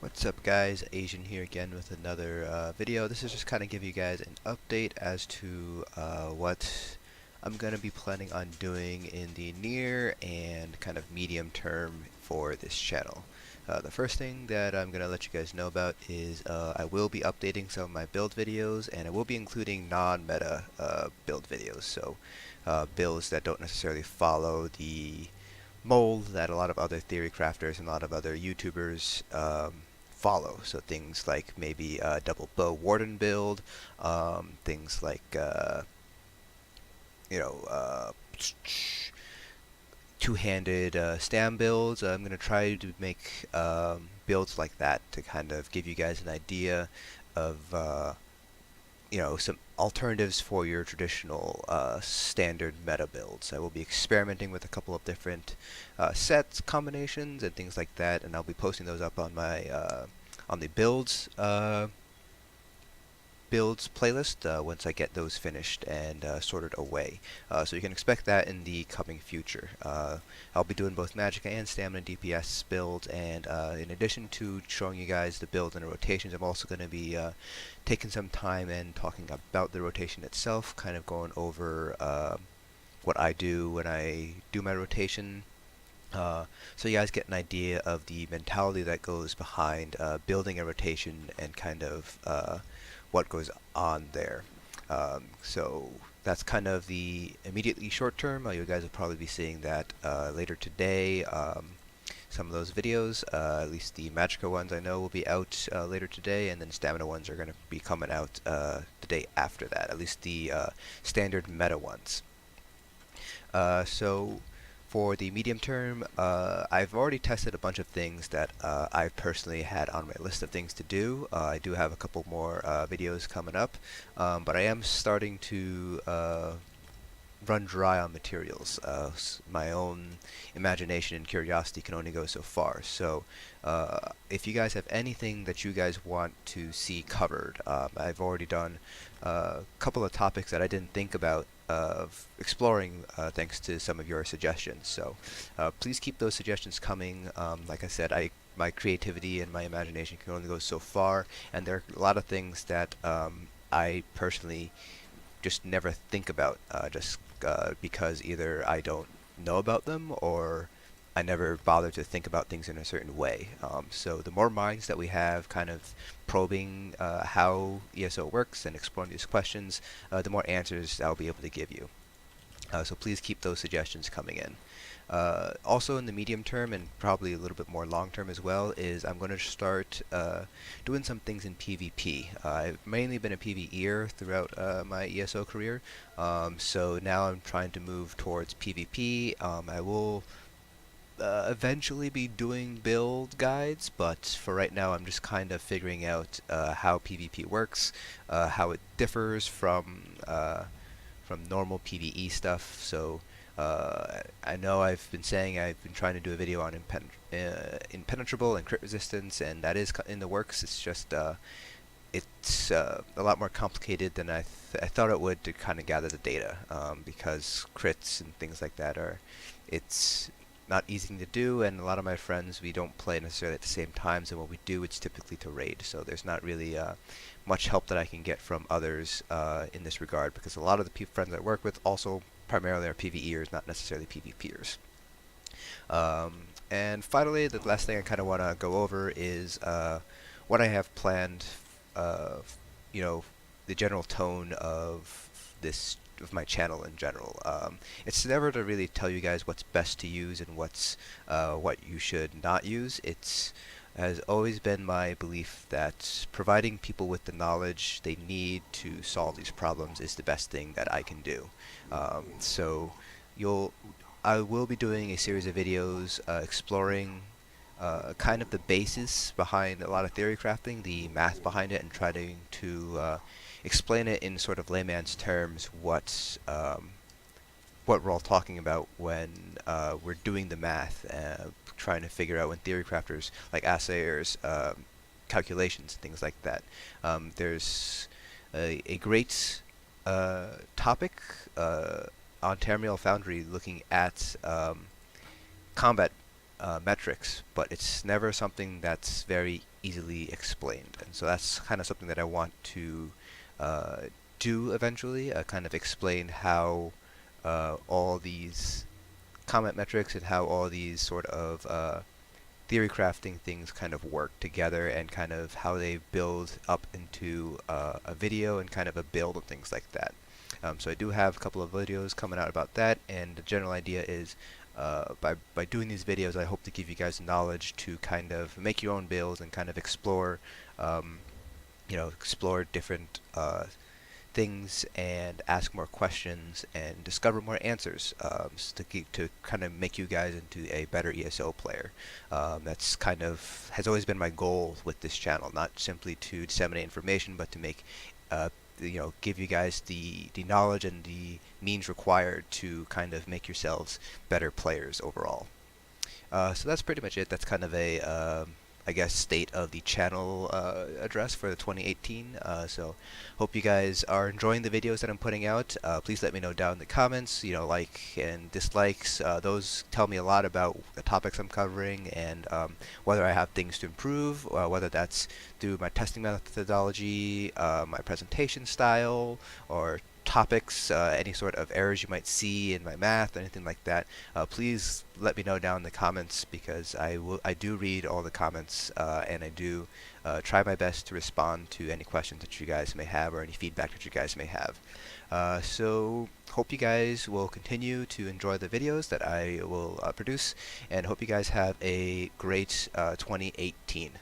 What's up guys, Asian here again with another video. This is just kind of give you guys an update as to what I'm going to be planning on doing in the near and kind of medium term for this channel. The first thing that I'm going to let you guys know about is I will be updating some of my build videos, and I will be including non-meta build videos, so builds that don't necessarily follow the mold that a lot of other theory crafters and a lot of other YouTubers follow. So things like maybe a double bow warden build, things like you know two-handed stam builds. I'm going to try to make builds like that to kind of give you guys an idea of some alternatives for your traditional standard meta builds. I will be experimenting with a couple of different sets, combinations, and things like that, and I'll be posting those up on my on the builds playlist once I get those finished and sorted away. So you can expect that in the coming future. I'll be doing both magic and stamina DPS builds, and in addition to showing you guys the builds and the rotations, I'm also going to be taking some time and talking about the rotation itself, kind of going over what I do when I do my rotation. So you guys get an idea of the mentality that goes behind building a rotation and kind of what goes on there. So that's kind of the immediately short term. You guys will probably be seeing that later today. Some of those videos, at least the Magica ones I know will be out later today, and then Stamina ones are going to be coming out the day after that, at least the standard meta ones. So for the medium term, I've already tested a bunch of things that I've personally had on my list of things to do. I do have a couple more videos coming up, but I am starting to run dry on materials. My own imagination and curiosity can only go so far. So if you guys have anything that you guys want to see covered, I've already done a couple of topics that I didn't think about of exploring thanks to some of your suggestions. So please keep those suggestions coming. Like I said, my creativity and my imagination can only go so far, and there are a lot of things that I personally just never think about, just because either I don't know about them or I never bother to think about things in a certain way. So the more minds that we have kind of probing how ESO works and exploring these questions, the more answers I'll be able to give you. So please keep those suggestions coming in. Also in the medium term, and probably a little bit more long term as well, is I'm going to start doing some things in PvP. I've mainly been a PvEer throughout my ESO career, so now I'm trying to move towards PvP. I will eventually be doing build guides, but for right now I'm just kind of figuring out how PvP works, how it differs from normal PvE stuff. So I know I've been saying I've been trying to do a video on impenetrable and crit resistance, and that is in the works. It's just it's a lot more complicated than I thought it would to kind of gather the data, because crits and things like that it's not easy to do, and a lot of my friends, we don't play necessarily at the same times, and when we do, it's typically to raid, so there's not really much help that I can get from others in this regard, because a lot of the friends I work with also primarily are PvEers, not necessarily PvPers. And finally, the last thing I kind of want to go over is what I have planned, the general tone of my channel in general. It's never to really tell you guys what's best to use and what's what you should not use. It's has always been my belief that providing people with the knowledge they need to solve these problems is the best thing that I can do. So I will be doing a series of videos exploring kind of the basis behind a lot of theory crafting, the math behind it, and trying to explain it in sort of layman's terms what we're all talking about when we're doing the math, trying to figure out when theory crafters like assayers calculations, things like that. There's a great topic on Terminal Foundry looking at combat metrics, but it's never something that's very easily explained. And so that's kind of something that I want to uh, do eventually, kind of explain how all these comment metrics and how all these sort of theory crafting things kind of work together, and kind of how they build up into a video and kind of a build and things like that. So I do have a couple of videos coming out about that, and the general idea is by doing these videos, I hope to give you guys the knowledge to kind of make your own builds and kind of explore, explore different things and ask more questions and discover more answers, to kind of make you guys into a better ESO player. That's kind of has always been my goal with this channel, not simply to disseminate information, but to make give you guys the knowledge and the means required to kind of make yourselves better players overall. So that's pretty much it. That's kind of a I guess state of the channel address for the 2018. So hope you guys are enjoying the videos that I'm putting out. Please let me know down in the comments, like and dislikes. Those tell me a lot about the topics I'm covering, and whether I have things to improve, whether that's through my testing methodology, my presentation style, or topics, any sort of errors you might see in my math, anything like that. Please let me know down in the comments, because I do read all the comments, and I do try my best to respond to any questions that you guys may have, or any feedback that you guys may have. So hope you guys will continue to enjoy the videos that I will produce, and hope you guys have a great 2018.